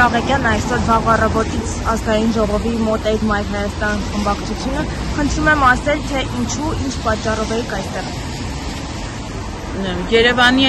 Աղեկյան այսօր վաղ առավոտից ազգային ժողովի մոտ էր Մայր Հայաստան խմբակցությունը, խնդրում եմ ասել, թե ինչու, ինչ պատճառով եք այստեղ։ Երևանի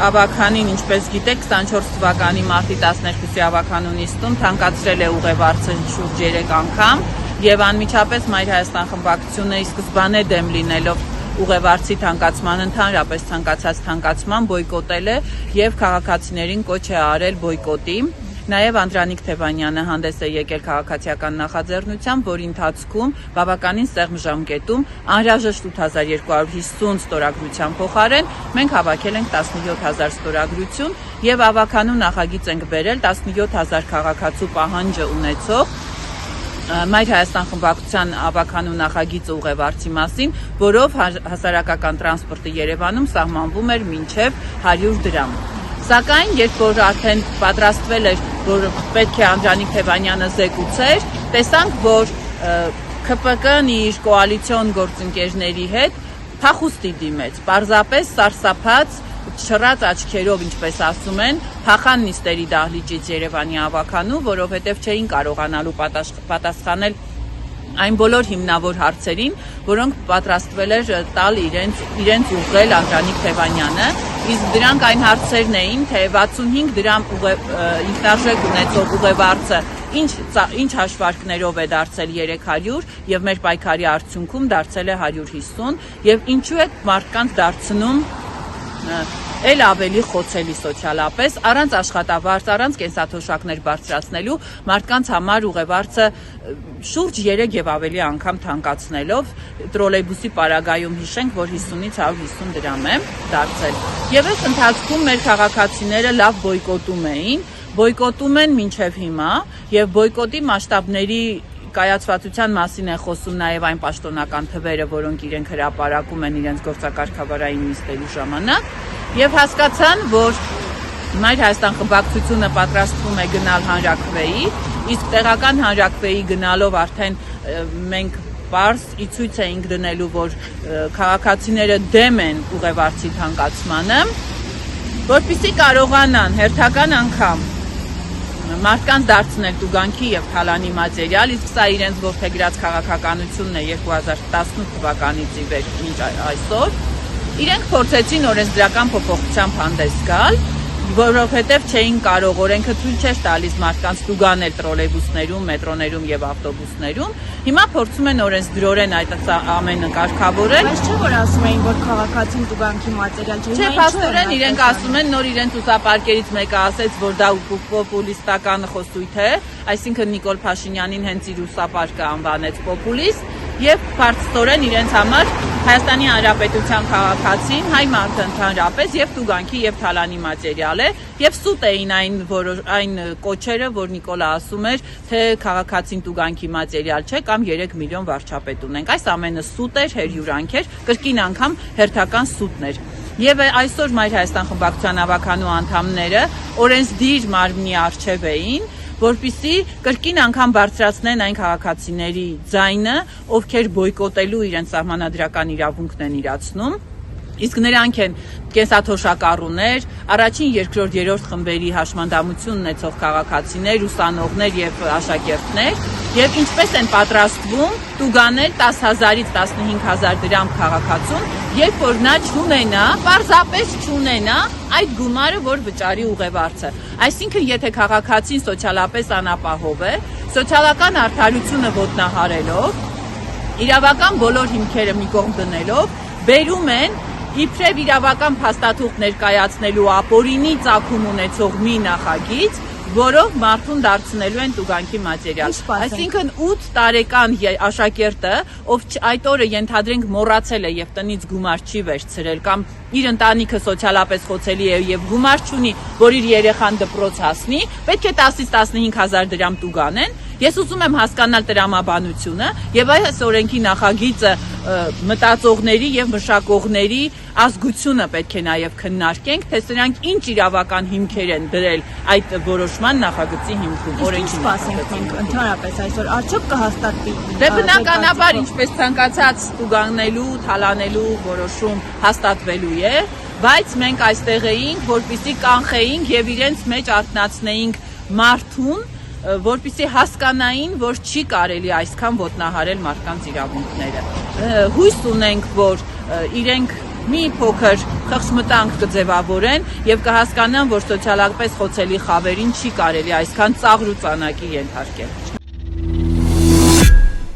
ավականին, ինչպես գիտեք, 24 թվականի մարտի 12-ի ավականու նիստում թանկացրել է ուղևարցը շուրջ 3 անգամ եւ անմիջապես Մայր Հայաստան խմբակցությունը ի սկզբանե դեմ լինելով ուղևարցի թանկացման, ընդհանրապես ցանկացած թանկացման բոյկոտել է եւ քաղաքացիներին կոչ է արել բոյկոտի։ Նաև Անդրանիկ Թևանյանը հանդես է եկել քաղաքացիական նախաձեռնությամբ, որի ընթացքում բավականին սեղմ ժամկետում անհրաժեշտ 8250 ստորագրության փոխարեն մենք հավաքել ենք 17000 ստորագրություն եւ ավականու նախագիծ ենք բերել 17000 քաղաքացու պահանջը ունեցող Մայր Հայաստան խմբակցության ավականու նախագիծը ուղևարցի մասին, որով հասարակական տրանսպորտը Երևանում սահմանվում էր մինչև 100 դրամ։ Սակայն, երբ որ արդեն պատրաստվել էր, որ պետք է Անդրանիկ Թևանյանը զեկուցեր, տեսանք, որ ՔՊԿ-ն իր կոալիցիոն գործընկերների հետ փախուստի դիմեց, պարզապես սարսափած չռած աչքերով, ինչպես ասում են, փախան նիստերի դահլիճից Երևանի ավականու, որովհետև չէին կարողանալու պատասխանել այն բոլոր հիմնավոր հարցերին, որոնք պատրաստվել էր տալ իրենց ուղղել Անդրանիկ Թևանյանը, իսկ դրանք այն հարցերն էին, թե 65 դրամ ինքնարժեք ունեցող ուղևարցը ինչ հաշվարկներով է դարձել 300 եւ մեր պայքարի արդյունքում դարձել է 150 եւ ինչու է մարդկանց դարձնում էլ ավելի խոցելի սոցիալապես, առանց աշխատավարձ, առանց կենսաթոշակներ բարձրացնելու, մարդկանց համար ուղևարցը շուրջ 3 եւ ավելի անգամ թանկացնելով, տրոլեյբուսի պարագայում հիշենք, որ 50-ից 150 դրամ է դարձել։ Եվ այս ընթացքում մեր քաղաքացիները լավ բոյկոտում են մինչև հիմա, եւ բոյկոտի մասշտաբների կայացվածության մասին է խոսում նաև այն պաշտոնական թվերը, որոնք իրենք հրապարակում են իրենց գործակարգավարային նիստերի ժամանակ, եւ հասկացան, որ Մայր Հայաստան խմբակցությունը պատրաստվում է գնալ հանրաքվեի, իսկ տեղական հանրաքվեի գնալով արդեն մենք պարզ ի ցույց էինք դնելու, որ քաղաքացիները դեմ են ուղևարցի թանկացմանը, որպեսզի կարողանան հերթական անգամ մարդկանց դարձնել տուգանքի եւ թալանի մատերիալ, իսկ սա իրենց ողջագրած քաղաքականությունն է 2018 թվականից ի վեր մինչ այսօր, իրենք փորձեցին օրենսդրական փոփոխությամբ հանդես գալ, որովհետև չէին կարող, օրենքը թույլ չէր տալիս մարդկանց տուգանել տրոլեյբուսներում, մետրոներում եւ ավտոբուսներում, հիմա փորձում են օրենսդրորեն այդ ամենը կարգավորել։ Բայց չէ՞ որ ասում էին, որ քաղաքացին տուգանքի մատերիալ չէ։ Չէ, փաստորեն իրենք ասում են, նոր իրենց ուսապարկերից մեկը ասեց, որ դա պոպուլիստական խոսույթ է, այսինքն Նիկոլ Փաշինյանին հենց իր ուսապարկը անվանեց պոպուլիստ, եւ փաստորեն իրենց համար Հայաստանի Հանրապետության քաղաքացին, հայ մարդը ընդհանրապես եւ տուգանքի եւ թալանի մատերիալ է եւ սուտ էին այն կոչերը, որ Նիկոլը ասում էր, թե քաղաքացին տուգանքի մատերիալ չէ կամ 3 միլիոն վարչապետ ունենք։ Այս ամենը սուտ էր, հերյուրանք էր, կրկին անգամ հերթական սուտն էր։ Եվ այսօր Մայր Հայաստան խմբակցության ավականու անդամները օրենսդիր մարմնի առջև էին, որպեսզի կրկին անգամ բարձրացնեն այն քաղաքացիների ձայնը, ովքեր բոյկոտելու իրենց սահմանադրական իրավունքն են իրացնում, իսկ նրանք են կենսաթոշակառուներ, առաջին, երկրորդ, երրորդ խմբերի հաշմանդամություն ունեցող քաղաքացիներ, ուսանողներ եւ աշակերտներ, եւ ինչպես են պատրաստվում տուգանել 10000-ից 15000 դրամ քաղաքացուն, երբ որ նա չունենա, պարզապես չունենա այդ գումարը, որ վճարի ուղևարցը։ Այսինքն, եթե քաղաքացին սոցիալապես անապահով է, սոցիալական արդարությունը ոտնահարելով, իրավական բոլոր հիմքերը մի կողմ դնելով, բերում են իբրև իրավական փաստաթուղթ ներկայացնելու ապօրինի ծագում ունեցող մի նախագիծ, որով մարդուն դարձնելու են տուգանքի մատերիալ։ Այսինքն 8 տարեկան աշակերտը, ով այդ օրը ենթադրենք մոռացել է եւ տնից գումար չի վերցրել կամ իր ընտանիքը սոցիալապես խոցելի է եւ գումար չունի, որ իր երեխան դպրոց հասնի, պետք է 10-ից 15000 դրամ տուգանեն։ Ես ուզում եմ հասկանալ տրամաբանությունը եւ այս օրենքի նախագիծը մտածողների եւ մշակողների ազգությունը պետք է նաեւ քննարկենք, թե սրանք ինչ իրավական հիմքեր են դրել այդ որոշման նախագծի հիմքում։ Օրենքի սպասենք մենք ընդհանրապես այսօր արդյոք կհաստատվի։ Դե բնականաբար ինչպես ցանկացած տուգանելու, թալանելու որոշում հաստատվելու է, բայց մենք այստեղ էինք, որպեսզի կանխեինք եւ իրենց մեջ արտնացնեինք մարդուն, որպեսզի հասկանային, որ չի կարելի այսքան ոտնահարել մարդկանց իրավունքները։ Հույս ունենք, որ իրենք մի փոքր խղճմտանք կձևավորեն եւ կհասկանան, որ սոցիալապես խոցելի խավերին չի կարելի այսքան ծաղր ու ծանակի ենթարկել։